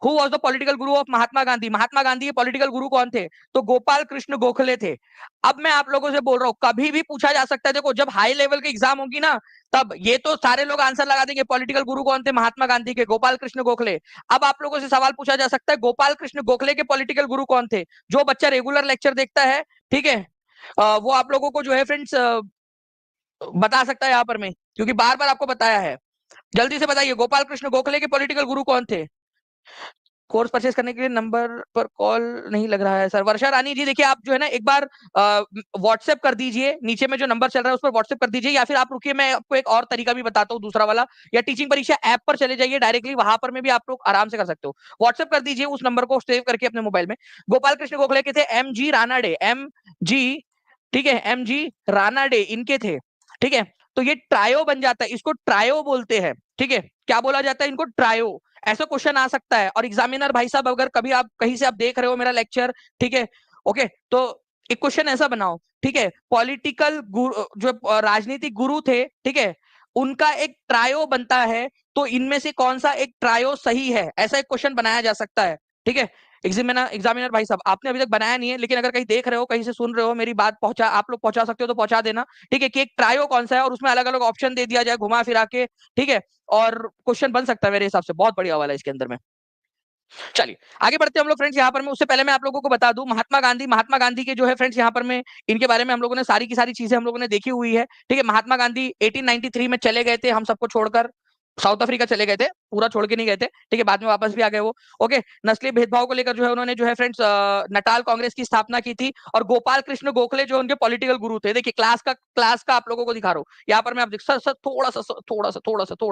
Who was the political Guru of Mahatma Gandhi, Mahatma Gandhi के पॉलिटिकल गुरु कौन थे? तो गोपाल कृष्ण गोखले थे। अब मैं आप लोगों से बोल रहा हूं, कभी भी पूछा जा सकता है, देखो जब हाई लेवल की एग्जाम होगी ना, तब ये तो सारे लोग आंसर लगा देंगे, पॉलिटिकल गुरु कौन थे महात्मा गांधी के, गोपाल कृष्ण गोखले। अब आप लोगों से सवाल पूछा जा सकता है, गोपाल कृष्ण गोखले के पॉलिटिकल गुरु कौन थे? जो बच्चा रेगुलर लेक्चर देखता है, ठीक है, वो आप लोगों को जो है फ्रेंड्स बता सकता है यहाँ पर मैं, क्योंकि बार बार आपको बताया है। जल्दी से बताइए, गोपाल कृष्ण गोखले के पॉलिटिकल गुरु कौन थे? कोर्स परचेज करने के लिए नंबर पर कॉल नहीं लग रहा है सर। वर्षा रानी जी, देखिए आप जो है ना एक बार व्हाट्सएप कर दीजिए, नीचे में जो नंबर चल रहा है उस पर व्हाट्सएप कर दीजिए, या फिर आप रुकिए, मैं आपको एक और तरीका भी बताता हूँ दूसरा वाला, या टीचिंग परीक्षा ऐप पर चले जाइए डायरेक्टली, वहां पर में भी आप लोग आराम से कर सकते हो। व्हाट्सएप कर दीजिए उस नंबर को सेव करके अपने मोबाइल में। गोपाल कृष्ण गोखले के थे M G Ranade, M G, ठीक है, एम जी रानाडे इनके थे। ठीक है, तो ये ट्रायो बन जाता है, इसको ट्रायो बोलते हैं। ठीक है, क्या बोला जाता है इनको? ट्रायो। ऐसा क्वेश्चन आ सकता है, और एग्जामिनर भाई साहब अगर कभी आप कहीं से आप देख रहे हो मेरा लेक्चर, ठीक है, ओके, तो एक क्वेश्चन ऐसा बनाओ, ठीक है, पॉलिटिकल गुरु जो राजनीतिक गुरु थे, ठीक है, उनका एक ट्रायो बनता है, तो इनमें से कौन सा एक ट्रायो सही है, ऐसा एक क्वेश्चन बनाया जा सकता है। ठीक है, एग्जामिनर भाई साहब आपने अभी तक बनाया नहीं है, लेकिन अगर कहीं देख रहे हो, कहीं से सुन रहे हो, मेरी बात पहुंचा, आप लोग पहुंचा सकते हो तो पहुंचा देना। ठीक है, कि एक ट्रायो कौन सा है, और उसमें अलग अलग ऑप्शन दे दिया जाए घुमा फिरा के। ठीक है, और क्वेश्चन बन सकता है मेरे हिसाब से, बहुत बढ़िया वाला है इसके अंदर में। चलिए आगे बढ़ते हैं हम लोग फ्रेंड्स। यहाँ पर मैं उससे पहले मैं आप लोगों को बता दूं, महात्मा गांधी के जो है फ्रेंड्स यहाँ पर मैं इनके बारे में हम लोगों ने सारी की सारी चीजें हम लोगों ने देखी हुई है। ठीक है, महात्मा गांधी 1893 में चले गए थे हम सबको छोड़कर, साउथ अफ्रीका चले गए थे, पूरा छोड़ के नहीं गए थे। ठीक है, बाद में वापस भी आ गए वो। ओके, नस्लीय भेदभाव को लेकर जो है उन्होंने जो है फ्रेंड्स नटाल कांग्रेस की स्थापना की थी, और गोपाल कृष्ण गोखले जो उनके पॉलिटिकल गुरु थे। देखिए क्लास का आप लोगों को दिखा रहा हूँ यहाँ पर मैं, आप देख सर सर थोड़ा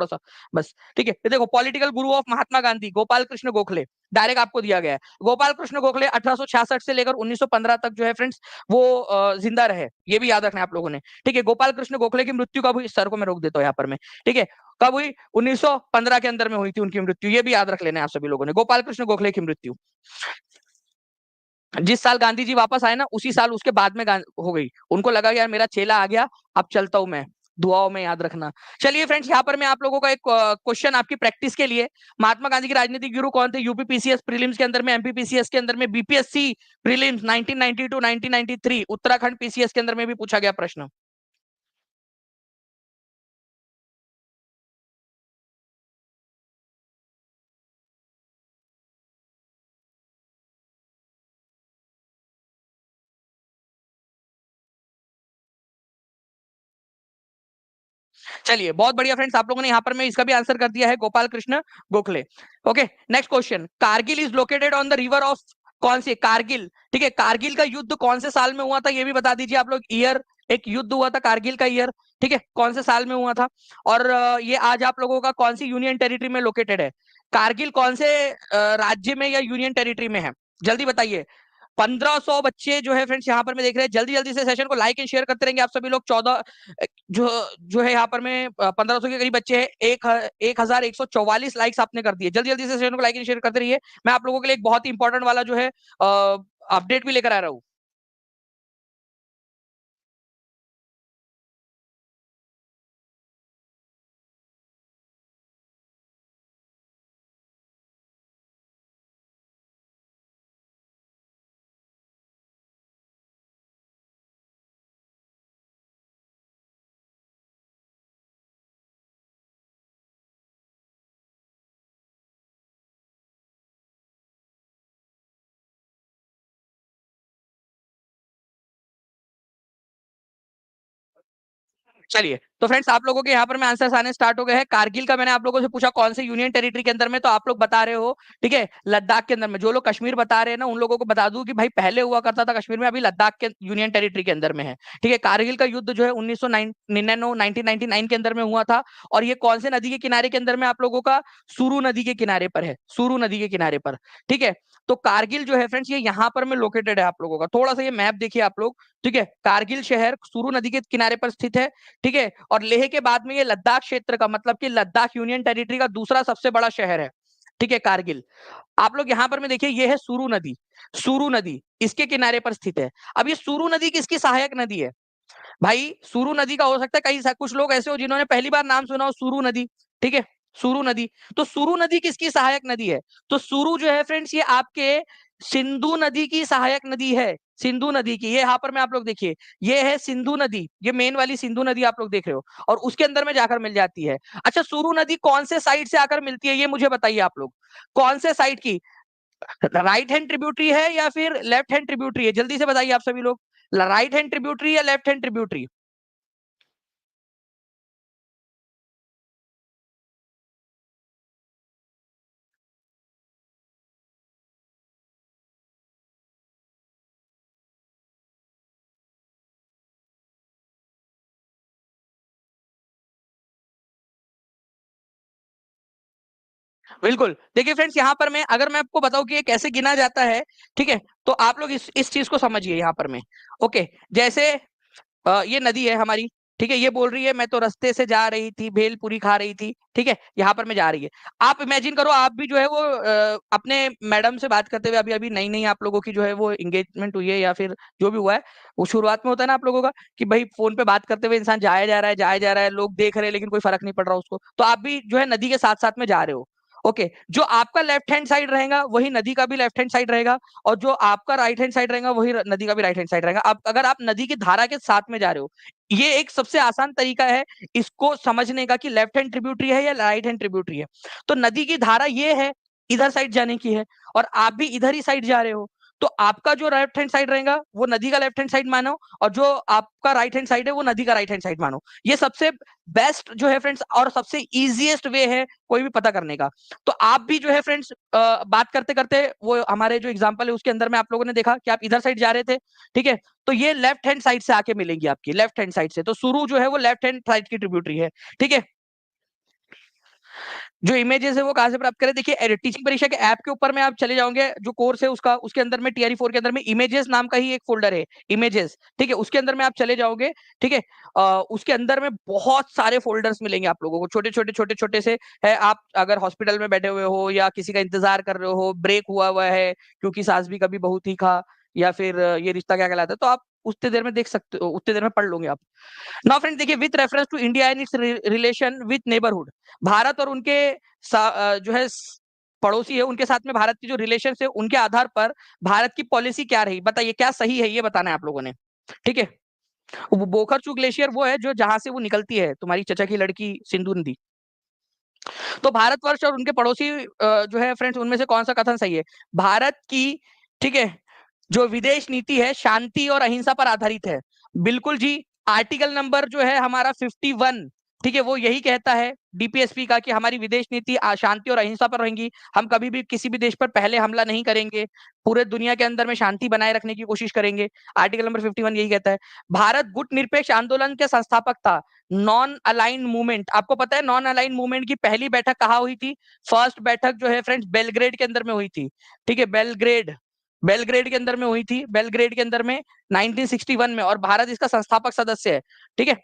सा बस। ठीक है, ये देखो political Guru of Mahatma Gandhi Gopal Krishna Gokhale, direct आपको दिया गया है। गोपाल कृष्ण गोखले 1866 से लेकर 1915 तक जो है फ्रेंड्स वो जिंदा रहे, ये भी याद रखना है आप लोगों ने। ठीक है, गोपाल कृष्ण गोखले की मृत्यु कब हुई, सर को मैं रोक देता हूँ यहाँ पर मैं। ठीक है, कब हुई? 1915 के अंदर में हुई थी उनकी मृत्यु, ये भी याद रख लेना है आप सभी लोगों ने, गोपाल कृष्ण गोखले की मृत्यु। जिस साल गांधी जी वापस आए ना, उसी साल उसके बाद में हो गई। उनको लगा यार मेरा चेला आ गया, अब चलता हूं मैं, दुआओं में याद रखना। चलिए फ्रेंड्स, यहाँ पर मैं आप लोगों का एक क्वेश्चन आपकी प्रैक्टिस के लिए, महात्मा गांधी के राजनीतिक गुरु कौन थे? यूपीपीसीएस प्रीलिम्स के अंदर में, एमपीपीसीएस के अंदर में, बीपीएससी प्रीलिम्स 1992 1993, उत्तराखंड पीसीएस के अंदर में भी पूछा गया प्रश्न। चलिए बहुत बढ़िया फ्रेंड्स, आप लोगों ने यहाँ पर मैं इसका भी आंसर कर दिया है, Gopal Krishna Gokhale. Okay, next question, Kargil is located on the river of, कौन सी? कारगिल। ठीक है, कारगिल का युद्ध कौन से साल में हुआ था, ये भी बता दीजिए आप लोग। ईयर, एक युद्ध हुआ था कारगिल का, ईयर, ठीक है, कौन से साल में हुआ था? और ये आज आप लोगों का कौन सी यूनियन टेरिटरी में लोकेटेड है? कारगिल कौन से राज्य में या यूनियन टेरिटरी में है? जल्दी बताइए। 1500 बच्चे जो है फ्रेंड्स यहाँ पर मैं देख रहे हैं, जल्दी जल्दी से सेशन को लाइक एंड शेयर करते रहेंगे आप सभी लोग। 14 जो जो है यहाँ पर में 1500 के करीब बच्चे हैं, 1144 लाइक्स आपने कर दिए। जल्दी जल्दी से सेशन को लाइक एंड शेयर करते रहिए। मैं आप लोगों के लिए एक बहुत ही इंपॉर्टेंट वाला जो है अपडेट भी लेकर आ रहा हूँ। चलिए तो फ्रेंड्स, आप लोगों के यहाँ पर मैं आंसर आने स्टार्ट हो गए हैं। कारगिल का मैंने आप लोगों से पूछा कौन से यूनियन टेरिटरी के अंदर में, तो आप लोग बता रहे हो, ठीक है, लद्दाख के अंदर में। जो लोग कश्मीर बता रहे हैं ना, उन लोगों को बता दूं कि भाई पहले हुआ करता था कश्मीर में, अभी लद्दाख के यूनियन टेरिटरी के अंदर में है। ठीक है, कारगिल का युद्ध जो है 1999 के अंदर में हुआ था, और ये कौन से नदी के किनारे के अंदर में आप लोगों का? सुरू नदी के किनारे पर है, सुरू नदी के किनारे पर। ठीक है, तो कारगिल जो है फ्रेंड्स ये यहाँ पर में लोकेटेड है आप लोगों का। थोड़ा सा ये मैप देखिए आप लोग, ठीक है, कारगिल शहर सुरू नदी के किनारे पर स्थित है। ठीक है, और लेह के बाद में ये लद्दाख क्षेत्र का, मतलब कि लद्दाख यूनियन टेरिटरी का दूसरा सबसे बड़ा शहर है। ठीक है, कारगिल। आप लोग यहां पर में देखिए, ये है सुरू नदी, सुरू नदी इसके किनारे पर स्थित है। अब ये सुरू नदी किसकी सहायक नदी है? भाई सुरू नदी का हो सकता है कई कुछ लोग ऐसे हो जिन्होंने पहली बार नाम सुना हो सुरू नदी। ठीक है, सुरू नदी, तो सुरू नदी किसकी सहायक नदी है? तो सुरू जो है फ्रेंड्स ये आपके सिंधु नदी की सहायक नदी है, सिंधु नदी की। ये यहाँ पर में आप लोग देखिए, ये है सिंधु नदी, ये मेन वाली सिंधु नदी आप लोग देख रहे हो, और उसके अंदर में जाकर मिल जाती है। अच्छा, सुरू नदी कौन से साइड से आकर मिलती है, ये मुझे बताइए आप लोग, कौन से साइड की? राइट हैंड ट्रिब्यूटरी है या फिर लेफ्ट हैंड ट्रिब्यूटरी है? जल्दी से बताइए आप सभी लोग, राइट हैंड ट्रिब्यूटरी या लेफ्ट हैंड ट्रिब्यूटरी? बिल्कुल। देखिए फ्रेंड्स, यहाँ पर मैं अगर मैं आपको बताऊं कि ये कैसे गिना जाता है, ठीक है, तो आप लोग इस चीज को समझिए यहाँ पर मैं। ओके, जैसे ये नदी है हमारी, ठीक है, ये बोल रही है मैं तो रास्ते से जा रही थी, भेलपूरी खा रही थी, ठीक है, यहाँ पर मैं जा रही है। आप इमेजिन करो, आप भी जो है वो अपने मैडम से बात करते हुए, अभी अभी नई नई आप लोगों की जो है वो एंगेजमेंट हुई है या फिर जो भी हुआ है, वो शुरुआत में होता है ना आप लोगों का कि भाई फोन पे बात करते हुए इंसान जाया जा रहा है, जाया जा रहा है, लोग देख रहे हैं लेकिन कोई फर्क नहीं पड़ रहा उसको, तो आप भी जो है नदी के साथ साथ में जा रहे हो। ओके, जो आपका लेफ्ट हैंड साइड रहेगा वही नदी का भी लेफ्ट हैंड साइड रहेगा, और जो आपका राइट हैंड साइड रहेगा वही नदी का भी राइट हैंड साइड रहेगा। अब अगर आप नदी की धारा के साथ में जा रहे हो, ये एक सबसे आसान तरीका है इसको समझने का कि लेफ्ट हैंड ट्रिब्यूटरी है या राइट हैंड ट्रिब्यूटरी है। तो नदी की धारा ये है, इधर साइड जाने की है, और आप भी इधर ही साइड जा रहे हो, तो आपका जो लेफ्ट हैंड साइड रहेगा वो नदी का लेफ्ट हैंड साइड मानो, और जो आपका राइट हैंड साइड है वो नदी का राइट हैंड साइड मानो। ये सबसे बेस्ट जो है फ्रेंड्स, और सबसे इजीएस्ट वे है कोई भी पता करने का। तो आप भी जो है फ्रेंड्स, बात करते करते वो हमारे जो एग्जांपल है उसके अंदर में आप लोगों ने देखा कि आप इधर साइड जा रहे थे, ठीक है, तो ये लेफ्ट हैंड साइड से आके मिलेंगी आपकी, लेफ्ट हैंड साइड से, तो शुरू जो है वो लेफ्ट हैंड साइड की ट्रिब्यूटरी है, ठीक है। जो इमेजेस है वो कहाँ से प्राप्त करें? देखिए टीचिंग परीक्षा के ऐप के ऊपर में आप चले जाओगे, जो कोर्स है उसका, उसके अंदर में टीआरई 4 के अंदर में इमेजेस नाम का ही एक फोल्डर है, इमेजेस, ठीक है, उसके अंदर में आप चले जाओगे, ठीक है। उसके अंदर में बहुत सारे फोल्डर्स मिलेंगे आप लोगों को, छोटे छोटे छोटे छोटे से है। आप अगर हॉस्पिटल में बैठे हुए हो या किसी का इंतजार कर रहे हो, ब्रेक हुआ हुआ है क्योंकि सास भी कभी बहू थी खा, या फिर ये रिश्ता क्या कहलाता है, तो आप उतने देर में देख सकते हो, उतने देर में पढ़ लोगे आप। नाउ फ्रेंड्स, देखिए with reference to India and its relation with neighbourhood, Bharat और उनके जो है पड़ोसी है उनके साथ में भारत की जो रिलेशन है उनके आधार पर भारत की पॉलिसी क्या रही, बताइए क्या सही है, ये बताना है आप लोगों ने, ठीक है। बोखरचू ग्लेशियर वो है जो जहां से वो निकलती है, तुम्हारी चचा की लड़की सिंधु नदी। तो भारतवर्ष और उनके पड़ोसी जो है फ्रेंड्स, उनमें से कौन सा कथन सही है? भारत की, ठीक है, जो विदेश नीति है शांति और अहिंसा पर आधारित है। बिल्कुल जी। आर्टिकल नंबर जो है हमारा 51, ठीक है, वो यही कहता है डीपीएसपी का कि हमारी विदेश नीति शांति और अहिंसा पर रहेंगी। हम कभी भी किसी भी देश पर पहले हमला नहीं करेंगे, पूरे दुनिया के अंदर में शांति बनाए रखने की कोशिश करेंगे। आर्टिकल नंबर 51 यही कहता है। भारत गुटनिरपेक्ष आंदोलन के संस्थापक था। नॉन अलाइन मूवमेंट, आपको पता है नॉन अलाइन मूवमेंट की पहली बैठक कहाँ हुई थी? फर्स्ट बैठक जो है फ्रेंड्स बेलग्रेड के अंदर में हुई थी, ठीक है, बेलग्रेड, बेलग्रेड के अंदर में हुई थी, बेलग्रेड के अंदर में 1961 में, और भारत इसका संस्थापक सदस्य है, ठीक है।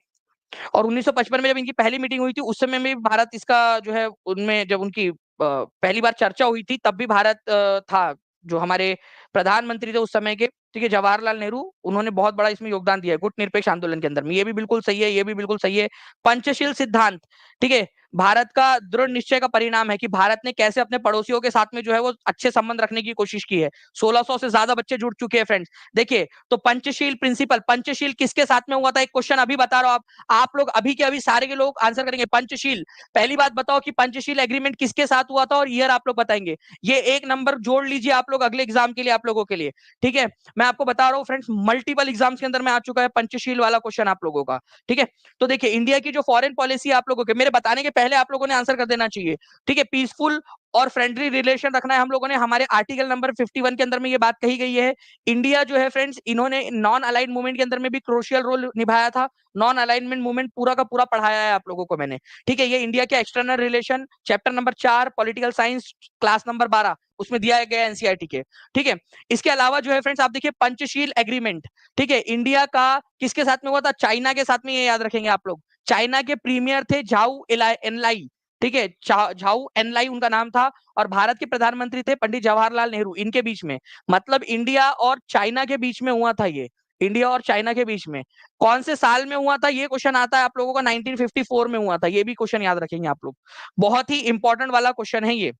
और 1955 में जब इनकी पहली मीटिंग हुई थी उस समय में भारत इसका जो है, उनमें जब उनकी पहली बार चर्चा हुई थी तब भी भारत था। जो हमारे प्रधानमंत्री थे उस समय के, ठीक है, जवाहरलाल नेहरू, उन्होंने बहुत बड़ा इसमें योगदान दिया है गुट निरपेक्ष आंदोलन के अंदर में। ये भी बिल्कुल सही है, ये भी बिल्कुल सही है। पंचशील सिद्धांत, ठीक है, भारत का दृढ़ निश्चय का परिणाम है कि भारत ने कैसे अपने पड़ोसियों के साथ में जो है वो अच्छे संबंध रखने की कोशिश की है। 1600 से ज्यादा बच्चे जुड़ चुके हैं फ्रेंड्स। देखिए, तो पंचशील प्रिंसिपल, पंचशील किसके साथ में हुआ था? एक क्वेश्चन अभी बता रहा हूं, आप लोग अभी के अभी सारे के लोग आंसर करेंगे। पंचशील, पहली बात बताओ कि पंचशील एग्रीमेंट किसके साथ हुआ था, और ईयर आप लोग बताएंगे। ये एक नंबर जोड़ लीजिए आप लोग अगले एग्जाम के लिए, आप लोगों के लिए, ठीक है। मैं आपको बता रहा हूँ फ्रेंड्स, मल्टीपल एग्जाम्स के अंदर में आ चुका है पंचशील वाला क्वेश्चन आप लोगों का, ठीक है। तो देखिए, इंडिया की जो फॉरेन पॉलिसी आप लोगों के, मेरे बताने के पहले आप लोगों ने आंसर कर देना चाहिए, ठीक है। पीसफुल और फ्रेंडली रिलेशन रखना है हम लोगों ने, हमारे आर्टिकल नंबर 51 के अंदर में ये बात कही गई है। इंडिया जो है फ्रेंड्स, इन्होंने नॉन अलाइंड मूवमेंट के अंदर में भी क्रोशियल रोल निभाया था। नॉन अलाइनमेंट मूवमेंट पूरा का पूरा पढ़ाया है आप लोगों को मैंने, ठीक है। ये इंडिया के external relation chapter number 4 political science class number 12 उसमें दिया गया एनसीईआरटी के, ठीक है। इसके अलावा जो है फ्रेंड्स, आप देखिए पंचशील एग्रीमेंट, ठीक है, इंडिया का किसके साथ में हुआ था? चाइना के साथ में, ये याद रखेंगे आप लोग। चाइना के प्रीमियर थे झाऊ एनलाई, ठीक है, झाऊ एनलाई उनका नाम था, और भारत के प्रधानमंत्री थे पंडित जवाहरलाल नेहरू, इनके बीच में, मतलब इंडिया और चाइना के बीच में हुआ था ये। इंडिया और चाइना के बीच में कौन से साल में हुआ था, ये क्वेश्चन आता है आप लोगों का। 1954 में हुआ था, ये भी क्वेश्चन याद रखेंगे आप लोग, बहुत ही इंपॉर्टेंट वाला क्वेश्चन है ये।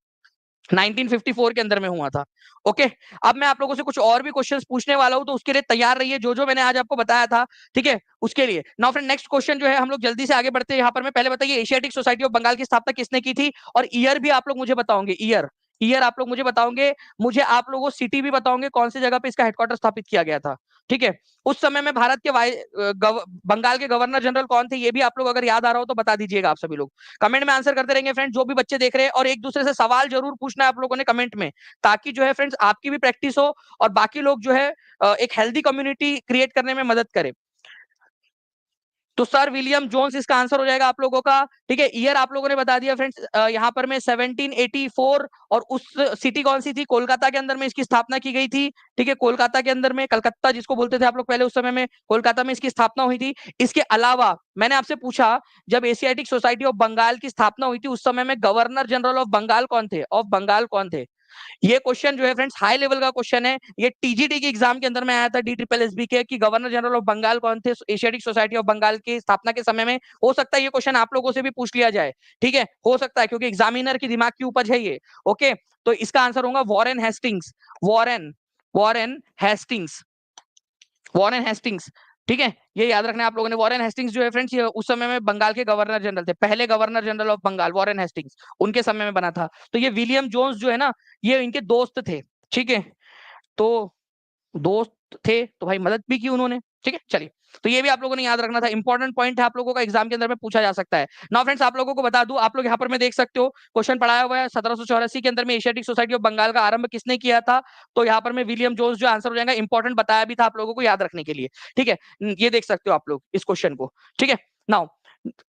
1954 के अंदर में हुआ था। ओके, अब मैं आप लोगों से कुछ और भी क्वेश्चंस पूछने वाला हूं, तो उसके लिए तैयार रहिए, जो जो मैंने आज आपको बताया था, ठीक है, उसके लिए। नाउ फ्रेंड, नेक्स्ट क्वेश्चन जो है, हम लोग जल्दी से आगे बढ़ते हैं। यहाँ पर मैं पहले बताइए, एशियाटिक सोसाइटी ऑफ बंगाल की स्थापना किसने की थी, और ईयर भी आप लोग मुझे बताओगे, ईयर, ईयर आप लोग मुझे बताओगे, मुझे आप लोगों सिटी भी बताओगे कौन सी जगह पे इसका हेडक्वार्टर स्थापित किया गया था। ठीक है, उस समय में भारत के बंगाल के गवर्नर जनरल कौन थे, ये भी आप लोग अगर याद आ रहा हो तो बता दीजिएगा। आप सभी लोग कमेंट में आंसर करते रहेंगे फ्रेंड्स, जो भी बच्चे देख रहे हैं, और एक दूसरे से सवाल जरूर पूछना है आप लोगों ने कमेंट में, ताकि जो है फ्रेंड्स आपकी भी प्रैक्टिस हो और बाकी लोग जो है एक हेल्दी कम्युनिटी क्रिएट करने में मदद करें। तो सर विलियम जोन्स इसका आंसर हो जाएगा आप लोगों का। ठीक है, ईयर आप लोगों ने बता दिया फ्रेंड्स, यहाँ पर में 1784, और उस सिटी कौन सी थी, कोलकाता के अंदर में इसकी स्थापना की गई थी। ठीक है, कोलकाता के अंदर में, कलकत्ता जिसको बोलते थे आप लोग पहले, उस समय में कोलकाता में इसकी स्थापना हुई थी। इसके अलावा मैंने आपसे पूछा, जब एशियाटिक सोसाइटी ऑफ बंगाल की स्थापना हुई थी उस समय में गवर्नर जनरल ऑफ बंगाल कौन थे, ऑफ बंगाल कौन थे। ये क्वेश्चन जो है फ्रेंड्स हाई लेवल का क्वेश्चन है, ये टीजीटी के एग्जाम के अंदर में आया था, DSSB के, कि गवर्नर जनरल ऑफ बंगाल कौन थे एशियाटिक सोसाइटी ऑफ बंगाल की स्थापना के समय में। हो सकता है ये क्वेश्चन आप लोगों से भी पूछ लिया जाए। ठीक है, हो सकता है, क्योंकि एग्जामिनर की दिमाग की उपज है ये। ओके, तो इसका आंसर होगा Warren Hastings. Warren Warren Hastings Warren Hastings. ठीक है, ये याद रखना है आप लोगों ने। वॉरेन हेस्टिंग्स जो है फ्रेंड्स, ये उस समय में बंगाल के गवर्नर जनरल थे, पहले governor general of Bengal Warren Hastings, उनके समय में बना था। तो ये विलियम जोन्स जो है ना, ये इनके दोस्त थे। ठीक है, तो दोस्त थे तो भाई मदद भी की उन्होंने। ठीक है, चलिए, तो ये भी आप लोगों ने याद रखना था, इंपॉर्टेंट पॉइंट है, आप लोगों का एग्जाम के अंदर में पूछा जा सकता है। नाउ फ्रेंड्स, आप लोगों को बता दूं, आप लोग यहाँ पर में देख सकते हो क्वेश्चन पढ़ाया हुआ है, 1784 के अंदर में एशियाटिक सोसाइटी ऑफ बंगाल का आरंभ किसने किया था। तो यहाँ पर में विलियम जोन्स जो आंसर हो जाएगा, इंपॉर्टेंट बताया भी था आप लोगों को याद रखने के लिए। ठीक है, ये देख सकते हो आप लोग इस क्वेश्चन को। ठीक है, now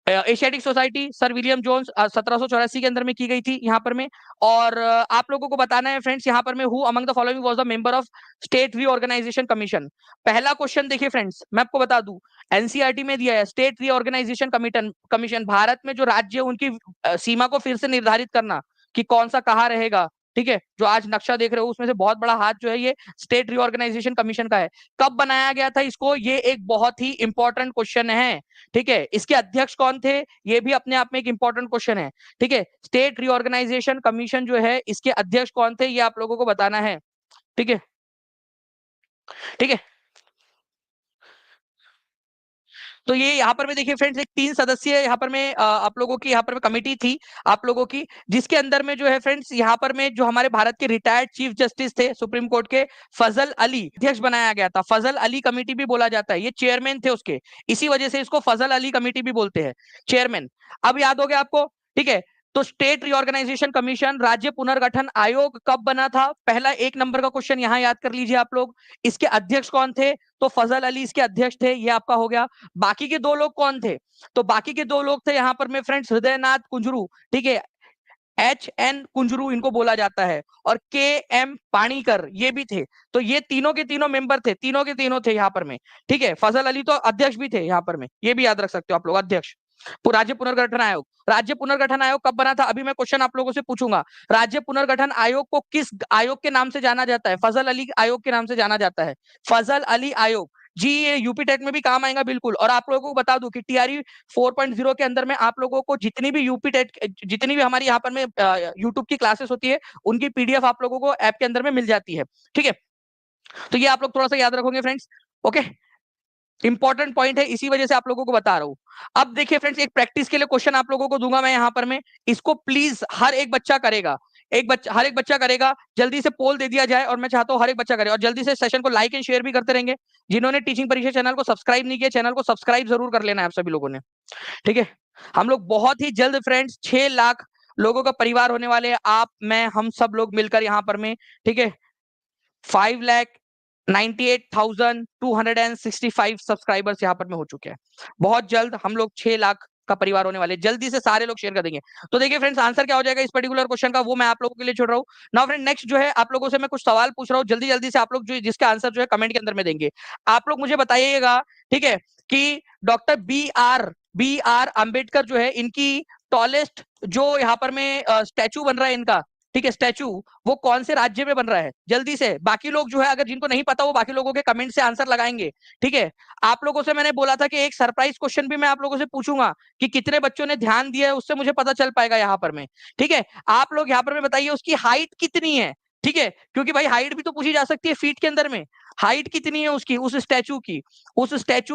Asiatic Society sir William Jones 1784 के अंदर में की गई थी यहाँ पर में। और आप लोगों को बताना है फ्रेंड्स यहाँ पर में, who among the following was the member of state reorganisation commission. पहला क्वेश्चन देखिए फ्रेंड्स, मैं आपको बता दूं, एनसीईआरटी में दिया है, स्टेट रीऑर्गेनाइजेशन कमीशन, भारत में जो राज्य उनकी सीमा को फिर से निर्धारित करना कि कौन सा कहाँ रहेगा। ठीक है, जो आज नक्शा देख रहे हो उसमें से बहुत बड़ा हाथ जो है ये स्टेट रीऑर्गेनाइजेशन कमीशन का है। कब बनाया गया था इसको, ये एक बहुत ही इंपॉर्टेंट क्वेश्चन है। ठीक है, इसके अध्यक्ष कौन थे, ये भी अपने आप में एक इंपॉर्टेंट क्वेश्चन है। ठीक है, स्टेट रीऑर्गेनाइजेशन कमीशन जो है, इसके अध्यक्ष कौन थे, ये आप लोगों को बताना है। ठीक है, ठीक है, तो ये यहाँ पर में देखिए फ्रेंड्स, एक 3 सदस्यीय यहाँ पर में आप लोगों की यहाँ पर में कमेटी थी आप लोगों की, जिसके अंदर में जो है फ्रेंड्स, यहाँ पर में जो हमारे भारत के रिटायर्ड चीफ जस्टिस थे सुप्रीम कोर्ट के, फजल अली, अध्यक्ष बनाया गया था। फजल अली कमेटी भी बोला जाता है, ये चेयरमैन थे उसके, इसी वजह से इसको फजल अली कमेटी भी बोलते हैं, चेयरमैन। अब याद हो गया आपको। ठीक है, तो स्टेट रिऑर्गेनाइजेशन कमीशन, राज्य पुनर्गठन आयोग कब बना था, पहला 1 नंबर का क्वेश्चन यहाँ याद कर लीजिए आप लोग। इसके अध्यक्ष कौन थे, तो फजल अली इसके अध्यक्ष थे, ये आपका हो गया। बाकी के 2 लोग कौन थे, तो बाकी के 2 लोग थे यहाँ पर में फ्रेंड्स, हृदयनाथ कुंजरू। ठीक है, HN कुंजरू इनको बोला जाता है, और KM पाणीकर ये भी थे। तो ये तीनों के तीनों मेंबर थे, तीनों के तीनों थे यहाँ पर में। ठीक है, फजल अली तो अध्यक्ष भी थे यहाँ पर में, ये भी याद रख सकते हो आप लोग, अध्यक्ष। राज्य पुनर्गठन आयोग, राज्य पुनर्गठन आयोग कब बना था, अभी मैं क्वेश्चन आप लोगों से पूछूंगा। राज्य पुनर्गठन आयोग को किस आयोग के नाम से जाना जाता है, फजल अली आयोग के नाम से जाना जाता है, फजल अली आयोग जी। ये यूपी टेट में भी काम आएगा बिल्कुल। और आप लोगों को बता दूं कि टीआरई 4.0 के अंदर में आप लोगों को जितनी भी यूपी टेट, जितनी भी हमारी यहाँ पर में यूट्यूब की क्लासेस होती है, उनकी पीडीएफ आप लोगों को ऐप के अंदर में मिल जाती है। ठीक है, तो ये आप लोग थोड़ा सा याद रखोगे फ्रेंड्स। ओके, इंपॉर्टेंट पॉइंट है, इसी वजह से आप लोगों को बता रहा हूं। अब देखिए फ्रेंड्स, एक प्रैक्टिस के लिए क्वेश्चन आप लोगों को दूंगा मैं यहाँ पर में, इसको प्लीज हर एक बच्चा करेगा, हर एक बच्चा करेगा। जल्दी से पोल दे दिया जाए, और मैं चाहता हूँ हर एक बच्चा करे, और जल्दी से सेशन को लाइक एंड शेयर भी करते रहेंगे। जिन्होंने टीचिंग परीक्षा चैनल को सब्सक्राइब नहीं किया, चैनल को सब्सक्राइब जरूर कर लेना है आप सभी लोगों ने। ठीक है, हम लोग बहुत ही जल्द फ्रेंड्स 6 लाख लोगों का परिवार होने वाले हैं, आप, मैं, हम सब लोग मिलकर यहाँ पर में। ठीक है, 5,98,265 सब्सक्राइबर्स यहाँ पर में हो चुके हैं। बहुत जल्द हम लोग 6 लाख का परिवार होने वाले, जल्दी से सारे लोग शेयर कर देंगे। तो देखिए फ्रेंड्स, आंसर क्या हो जाएगा इस पर्टिकुलर क्वेश्चन का, वो मैं आप लोगों के लिए छोड़ रहा हूँ। नाउ फ्रेंड, नेक्स्ट जो है आप लोगों से मैं कुछ सवाल पूछ रहा हूँ, जल्दी जल्दी से आप लोग जो जिसका आंसर जो है कमेंट के अंदर में देंगे। आप लोग मुझे बताइएगा, ठीक है, कि डॉक्टर बी आर अंबेडकर जो है, इनकी टॉलेस्ट जो यहाँ पर में स्टैचू बन रहा है इनका, ठीक है, स्टैचू, वो कौन से राज्य में बन रहा है, जल्दी से। बाकी लोग जो है, अगर जिनको नहीं पता, वो बाकी लोगों के कमेंट से आंसर लगाएंगे। ठीक है, आप लोगों से मैंने बोला था कि एक सरप्राइज क्वेश्चन भी मैं आप लोगों से पूछूंगा, कि कितने बच्चों ने ध्यान दिया है, उससे मुझे पता चल पाएगा यहाँ पर में। ठीक है, आप लोग यहाँ पर में बताइए उसकी हाइट कितनी है। ठीक है, क्योंकि भाई हाइट भी तो पूछी जा सकती है फीट के अंदर में। हाइट कितनी है उसकी, उस स्टैचू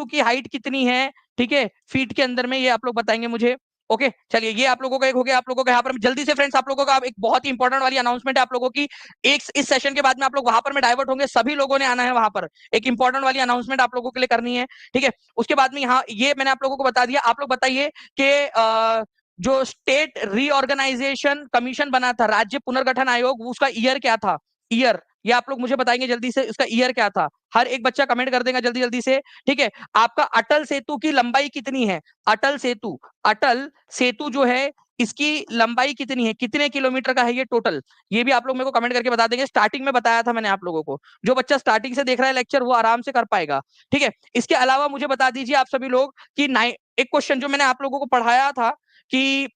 की हाइट कितनी है, ठीक है, फीट के अंदर में, ये आप लोग बताएंगे मुझे। ओके चलिए, ये आप लोगों का एक हो गया। आप लोगों का यहाँ पर जल्दी से फ्रेंड्स, आप लोगों का एक बहुत ही इंपॉर्टेंट वाली अनाउंसमेंट है आप लोगों की। एक इस सेशन के बाद में आप लोग वहां पर में डाइवर्ट होंगे, सभी लोगों ने आना है वहां पर। एक इंपॉर्टेंट वाली अनाउंसमेंट आप लोगों के लिए करनी है, ठीक है। उसके बाद में यहाँ ये मैंने आप लोगों को बता दिया। आप लोग बताइए कि जो स्टेट रीऑर्गेनाइजेशन कमीशन बना था, राज्य पुनर्गठन आयोग, उसका ईयर क्या था? ईयर, ये आप लोग मुझे बताएंगे जल्दी से, इसका ईयर क्या था? हर एक बच्चा कमेंट कर देगा जल्दी जल्दी से, ठीक है। आपका अटल सेतु की लंबाई कितनी है? अटल सेतु, अटल सेतु जो है इसकी लंबाई कितनी है, कितने किलोमीटर का है ये टोटल? ये भी आप लोग मेरे को कमेंट करके बता देंगे। स्टार्टिंग में बताया था मैंने आप लोगों को, जो बच्चा स्टार्टिंग से देख रहा है लेक्चर वो आराम से कर पाएगा, ठीक है। इसके अलावा मुझे बता दीजिए आप सभी लोग कि एक क्वेश्चन जो मैंने आप लोगों को पढ़ाया था कि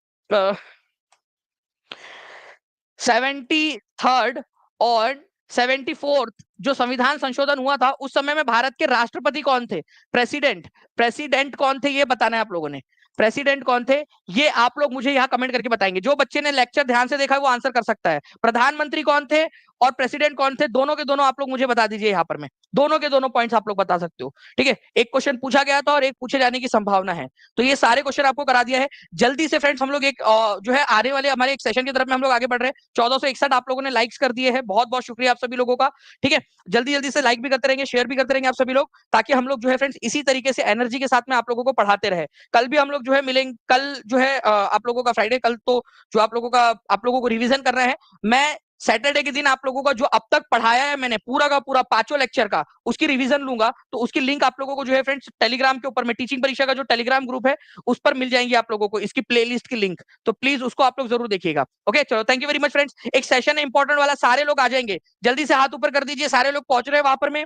73rd और 74th जो संविधान संशोधन हुआ था, उस समय में भारत के राष्ट्रपति कौन थे? प्रेसिडेंट, प्रेसिडेंट कौन थे ये बताना है आप लोगों ने। प्रेसिडेंट कौन थे ये आप लोग मुझे यहाँ कमेंट करके बताएंगे। जो बच्चे ने लेक्चर ध्यान से देखा है वो आंसर कर सकता है। प्रधानमंत्री कौन थे और प्रेसिडेंट कौन थे, दोनों के दोनों आप लोग मुझे बता दीजिए यहाँ पर। में दोनों के दोनों पॉइंट्स आप लोग बता सकते हो, ठीक है। एक क्वेश्चन पूछा गया था और एक पूछे जाने की संभावना है, तो ये सारे क्वेश्चन आपको करा दिया है। जल्दी से फ्रेंड्स हम लोग एक जो है आने वाले हमारे एक सेशन की तरफ में हम लोग आगे बढ़ रहे हैं। 1461 आप लोगों ने लाइक्स कर दिए हैं, बहुत बहुत शुक्रिया आप सभी लोगों का, ठीक है। जल्दी जल्दी से लाइक भी करते रहेंगे, शेयर भी करते रहेंगे आप सभी लोग, ताकि हम लोग जो है फ्रेंड्स इसी तरीके से एनर्जी के साथ में आप लोगों को पढ़ाते रहे। कल भी हम लोग जो है मिलेंगे, कल जो है आप लोगों का फ्राइडे, कल तो जो आप लोगों को रिवीजन करना है। मैं सैटरडे के दिन आप लोगों का जो अब तक पढ़ाया है मैंने पूरा का पूरा 5 लेक्चर का, उसकी रिवीजन लूंगा। तो उसकी लिंक आप लोगों को जो है फ्रेंड्स टेलीग्राम के ऊपर में, टीचिंग परीक्षा का जो टेलीग्राम ग्रुप है उस पर मिल जाएंगी आप लोगों को इसकी प्लेलिस्ट की लिंक। तो प्लीज उसको आप लोग जरूर देखिएगा। ओके चलो, thank you very much friends. एक सेशन है इंपॉर्टेंट वाला, सारे लोग आ जाएंगे, जल्दी से हाथ ऊपर कर दीजिए। सारे लोग पहुंच रहे हैं वहां पर में,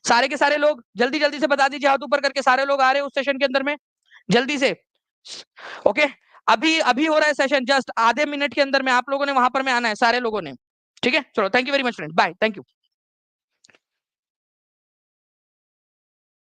सारे के सारे लोग जल्दी जल्दी से बता दीजिए हाथ ऊपर करके, सारे लोग आ रहे हैं उस सेशन के अंदर में, जल्दी से। ओके, अभी अभी हो रहा है सेशन, जस्ट आधे मिनट के अंदर में आप लोगों ने वहां पर में आना है सारे लोगों ने, ठीक है। चलो, thank you very much friends, bye, thank you.